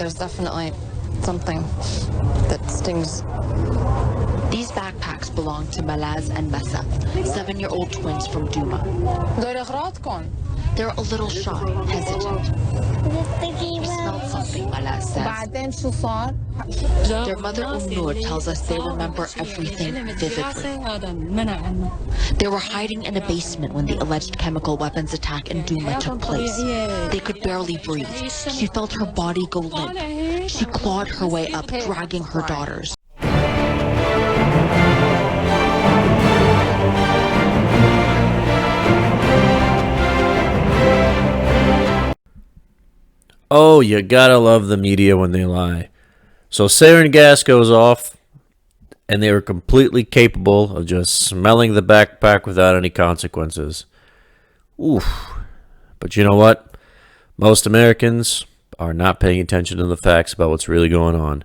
there's definitely something that stings. These backpacks belong to Malaz and Masa, 7-year-old twins from Duma. They're a little shy, hesitant. We smelled something, Malaz says. Their mother Nur tells us they remember everything vividly. They were hiding in a basement when the alleged chemical weapons attack in Duma took place. They could barely breathe. She felt her body go limp. She clawed her way up, dragging her daughters. Oh, you gotta love the media when they lie. So sarin gas goes off, and they were completely capable of just smelling the backpack without any consequences. Oof. But you know what? Most Americans are not paying attention to the facts about what's really going on.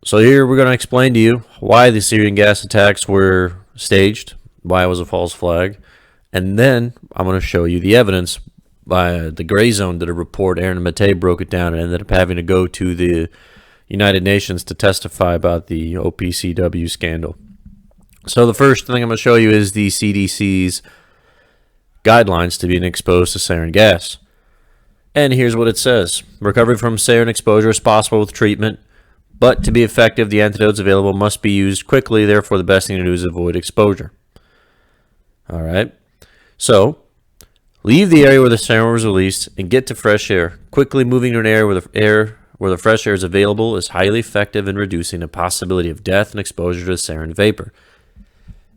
So here we're going to explain to you why the Syrian gas attacks were staged, why it was a false flag, and then I'm going to show you the evidence. By the Gray Zone did a report. Aaron and Matei broke it down and ended up having to go to the United Nations to testify about the OPCW scandal. So the first thing I'm going to show you is the CDC's guidelines to being exposed to sarin gas. And here's what it says. Recovery from sarin exposure is possible with treatment, but to be effective, the antidotes available must be used quickly. Therefore, the best thing to do is avoid exposure. All right. So leave the area where the sarin was released and get to fresh air. Quickly moving to an area where the fresh air is available is highly effective in reducing the possibility of death and exposure to sarin vapor.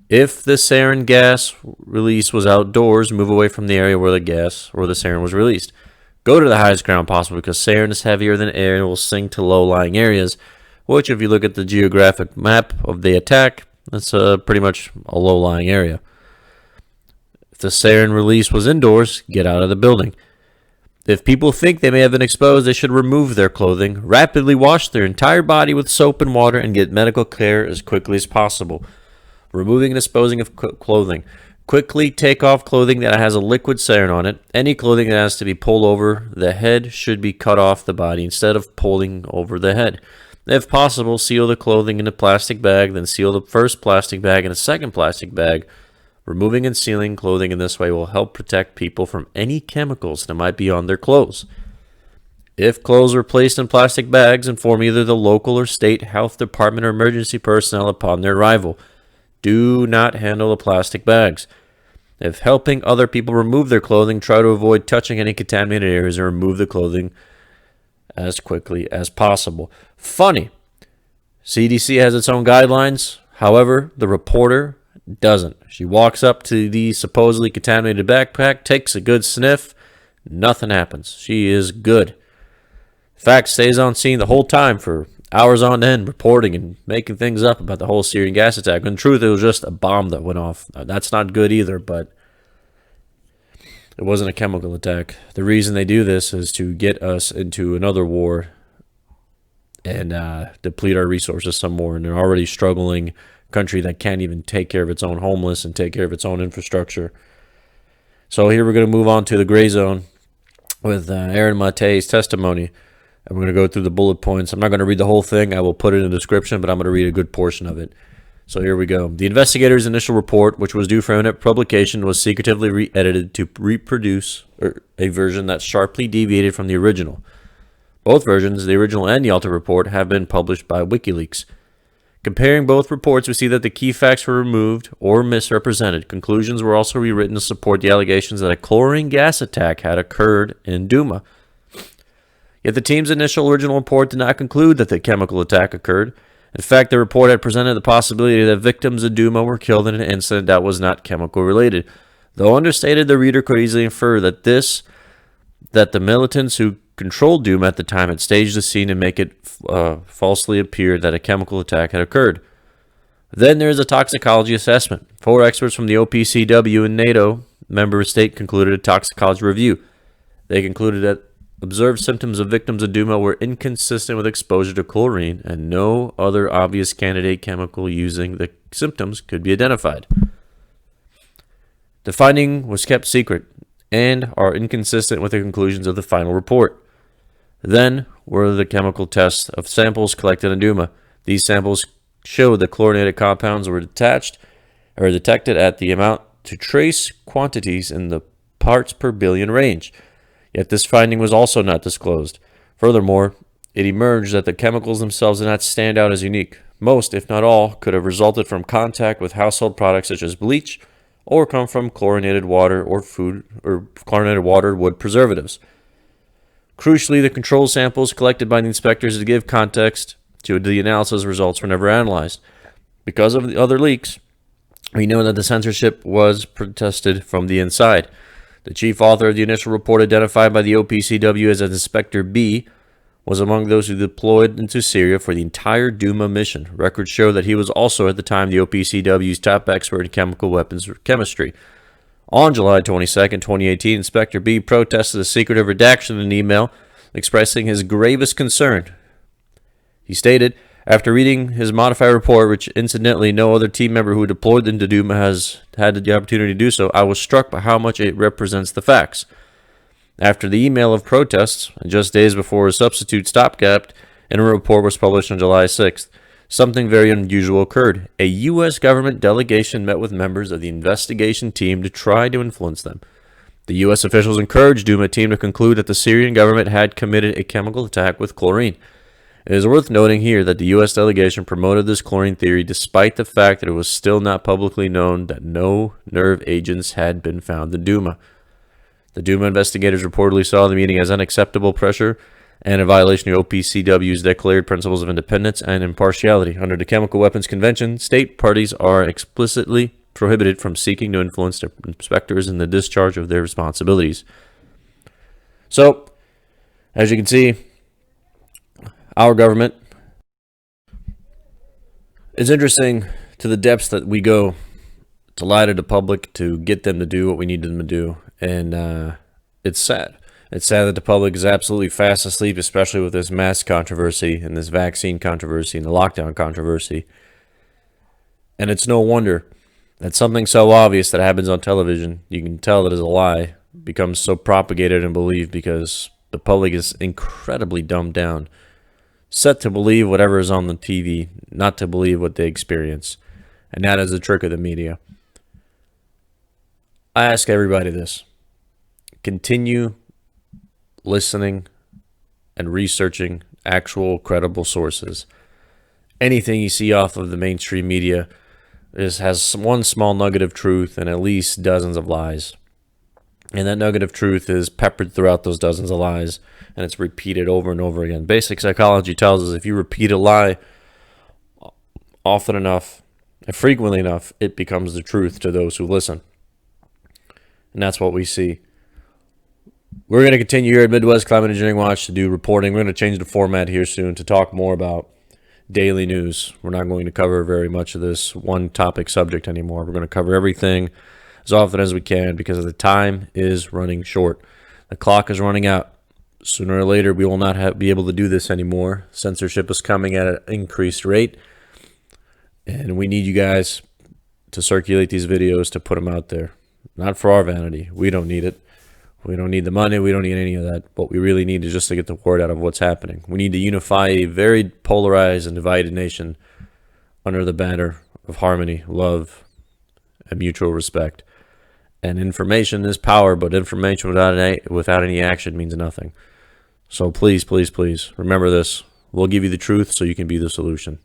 If the sarin gas release was outdoors, move away from the area where the sarin was released. Go to the highest ground possible because sarin is heavier than air and will sink to low-lying areas, which if you look at the geographic map of the attack, that's pretty much a low-lying area. If the sarin release was indoors, get out of the building. If people think they may have been exposed, they should remove their clothing, rapidly wash their entire body with soap and water, and get medical care as quickly as possible. Removing and disposing of clothing. Quickly take off clothing that has a liquid sarin on it. Any clothing that has to be pulled over the head should be cut off the body instead of pulling over the head. If possible, seal the clothing in a plastic bag, then seal the first plastic bag in a second plastic bag. Removing and sealing clothing in this way will help protect people from any chemicals that might be on their clothes. If clothes are placed in plastic bags, inform either the local or state health department or emergency personnel upon their arrival. Do not handle the plastic bags. If helping other people remove their clothing, try to avoid touching any contaminated areas and remove the clothing as quickly as possible. Funny. CDC has its own guidelines. However, the reporter doesn't. She walks up to the supposedly contaminated backpack, takes a good sniff. Nothing happens. She is good. In fact, stays on scene the whole time for hours on end, reporting and making things up about the whole Syrian gas attack. In truth, it was just a bomb that went off. That's not good either, but it wasn't a chemical attack. The reason they do this is to get us into another war and deplete our resources some more. And they're already struggling country that can't even take care of its own homeless and take care of its own infrastructure. So here we're going to move on to the Gray Zone with Aaron Matei's testimony. And we're going to go through the bullet points. I'm not going to read the whole thing. I will put it in the description, but I'm going to read a good portion of it. So here we go. The investigators' initial report, which was due for imminent publication, was secretively re-edited to reproduce a version that sharply deviated from the original. Both versions, the original and the altered report, have been published by WikiLeaks. Comparing both reports, we see that the key facts were removed or misrepresented. Conclusions were also rewritten to support the allegations that a chlorine gas attack had occurred in Duma. Yet the team's initial original report did not conclude that the chemical attack occurred. In fact, the report had presented the possibility that victims of Duma were killed in an incident that was not chemical related. Though understated, the reader could easily infer that the militants who controlled Duma at the time had staged the scene and make it falsely appear that a chemical attack had occurred. Then there is a toxicology assessment. 4 experts from the OPCW and NATO member state concluded a toxicology review. They concluded that observed symptoms of victims of Duma were inconsistent with exposure to chlorine, and no other obvious candidate chemical using the symptoms could be identified. The finding was kept secret and are inconsistent with the conclusions of the final report. Then were the chemical tests of samples collected in Duma. These samples showed that chlorinated compounds were detected at the amount to trace quantities in the parts per billion range. Yet this finding was also not disclosed. Furthermore, it emerged that the chemicals themselves did not stand out as unique. Most, if not all, could have resulted from contact with household products such as bleach, or come from chlorinated water or wood preservatives. Crucially, the control samples collected by the inspectors to give context to the analysis results were never analyzed. Because of the other leaks, we know that the censorship was protested from the inside. The chief author of the initial report, identified by the OPCW as Inspector B, was among those who deployed into Syria for the entire Duma mission. Records show that he was also at the time the OPCW's top expert in chemical weapons chemistry. On July 22, 2018, Inspector B protested a secretive redaction in an email expressing his gravest concern. He stated, after reading his modified report, which incidentally no other team member who deployed into Duma has had the opportunity to do so, I was struck by how much it represents the facts. After the email of protests, and just days before a substitute stopgap, and a report was published on July 6th, something very unusual occurred. A U.S. government delegation met with members of the investigation team to try to influence them. The U.S. officials encouraged Duma team to conclude that the Syrian government had committed a chemical attack with chlorine. It is worth noting here that the U.S. delegation promoted this chlorine theory despite the fact that it was still not publicly known that no nerve agents had been found in Duma. The Duma investigators reportedly saw the meeting as unacceptable pressure and a violation of OPCW's declared principles of independence and impartiality. Under the Chemical Weapons Convention, state parties are explicitly prohibited from seeking to influence their inspectors in the discharge of their responsibilities. So, as you can see, our government, it's interesting to the depths that we go to lie to the public to get them to do what we need them to do. And it's sad. It's sad that the public is absolutely fast asleep, especially with this mask controversy and this vaccine controversy and the lockdown controversy. And it's no wonder that something so obvious that happens on television, you can tell that is a lie, becomes so propagated and believed because the public is incredibly dumbed down, set to believe whatever is on the TV, not to believe what they experience. And that is the trick of the media. I ask everybody this. Continue listening and researching actual credible sources. Anything you see off of the mainstream media has one small nugget of truth and at least dozens of lies. And that nugget of truth is peppered throughout those dozens of lies, and it's repeated over and over again. Basic psychology tells us if you repeat a lie often enough and frequently enough, it becomes the truth to those who listen. And that's what we see. We're going to continue here at Midwest Climate Engineering Watch to do reporting. We're going to change the format here soon to talk more about daily news. We're not going to cover very much of this one topic subject anymore. We're going to cover everything as often as we can because the time is running short. The clock is running out. Sooner or later, we will not be able to do this anymore. Censorship is coming at an increased rate. And we need you guys to circulate these videos, to put them out there. Not for our vanity. We don't need it. We don't need the money. We don't need any of that. What we really need is just to get the word out of what's happening. We need to unify a very polarized and divided nation under the banner of harmony, love, and mutual respect. And information is power, but information without any action means nothing. So please, please, please, remember this. We'll give you the truth so you can be the solution.